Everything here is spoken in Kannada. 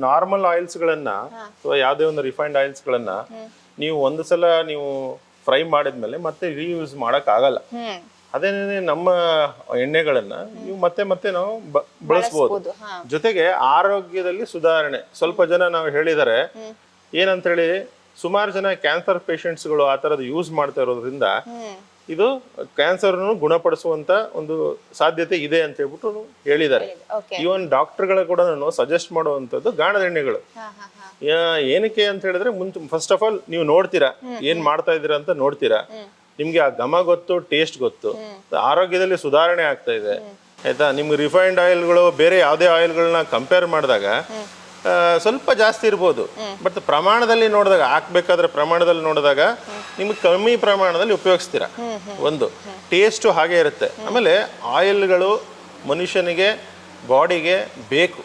ನಾರ್ಮಲ್ ಆಯಿಲ್ಸ್ಗಳನ್ನ ಅಥವಾ ಯಾವುದೇ ಒಂದು ರಿಫೈನ್ಡ್ ಆಯಿಲ್ಸ್ಗಳನ್ನ ನೀವು ಒಂದು ಸಲ ನೀವು ಫ್ರೈ ಮಾಡಿದ್ಮೇಲೆ ಮತ್ತೆ ರೀಯೂಸ್ ಮಾಡಕ್ ಆಗಲ್ಲ. ಅದೇನೇ ನಮ್ಮ ಎಣ್ಣೆಗಳನ್ನ ನೀವು ಮತ್ತೆ ಮತ್ತೆ ನಾವು ಬಳಸಬಹುದು. ಜೊತೆಗೆ ಆರೋಗ್ಯದಲ್ಲಿ ಸುಧಾರಣೆ. ಸ್ವಲ್ಪ ಜನ ನಾವು ಹೇಳಿದ್ದಾರೆ ಏನಂತ ಹೇಳಿ, ಸುಮಾರು ಜನ ಕ್ಯಾನ್ಸರ್ ಪೇಷಂಟ್ಸ್ಗಳು ಆ ತರದ್ ಯೂಸ್ ಮಾಡ್ತಾ ಇರೋದ್ರಿಂದ ಇದು ಕ್ಯಾನ್ಸರ್ನು ಗುಣಪಡಿಸುವಂತ ಒಂದು ಸಾಧ್ಯತೆ ಇದೆ ಅಂತ ಹೇಳ್ಬಿಟ್ಟು ಹೇಳಿದ್ದಾರೆ. ಈವನ್ ಡಾಕ್ಟರ್ಗಳ ಕೂಡ ಸಜೆಸ್ಟ್ ಮಾಡುವಂತದ್ದು ಗಾಣದ ಎಣ್ಣೆಗಳು. ಏನಕ್ಕೆ ಅಂತ ಹೇಳಿದ್ರೆ ಫಸ್ಟ್ ಆಫ್ ಆಲ್ ನೀವು ನೋಡ್ತೀರಾ ಏನ್ ಮಾಡ್ತಾ ಇದೀರಾ ಅಂತ ನೋಡ್ತೀರಾ, ನಿಮ್ಗೆ ಆ ಘಮ ಗೊತ್ತು, ಟೇಸ್ಟ್ ಗೊತ್ತು, ಆರೋಗ್ಯದಲ್ಲಿ ಸುಧಾರಣೆ ಆಗ್ತಾ ಇದೆ ಆಯ್ತಾ. ನಿಮ್ಗೆ ರಿಫೈನ್ಡ್ ಆಯಿಲ್ಗಳು ಬೇರೆ ಯಾವುದೇ ಆಯಿಲ್ಗಳನ್ನ ಕಂಪೇರ್ ಮಾಡಿದಾಗ ಸ್ವಲ್ಪ ಜಾಸ್ತಿ ಇರ್ಬೋದು, ಬಟ್ ಪ್ರಮಾಣದಲ್ಲಿ ನೋಡಿದಾಗ, ಹಾಕ್ಬೇಕಾದ್ರೆ ಪ್ರಮಾಣದಲ್ಲಿ ನೋಡಿದಾಗ ನಿಮ್ಗೆ ಕಮ್ಮಿ ಪ್ರಮಾಣದಲ್ಲಿ ಉಪಯೋಗಿಸ್ತೀರಾ. ಒಂದು ಟೇಸ್ಟು ಹಾಗೆ ಇರುತ್ತೆ. ಆಮೇಲೆ ಆಯಿಲ್ಗಳು ಮನುಷ್ಯನಿಗೆ ಬಾಡಿಗೆ ಬೇಕು.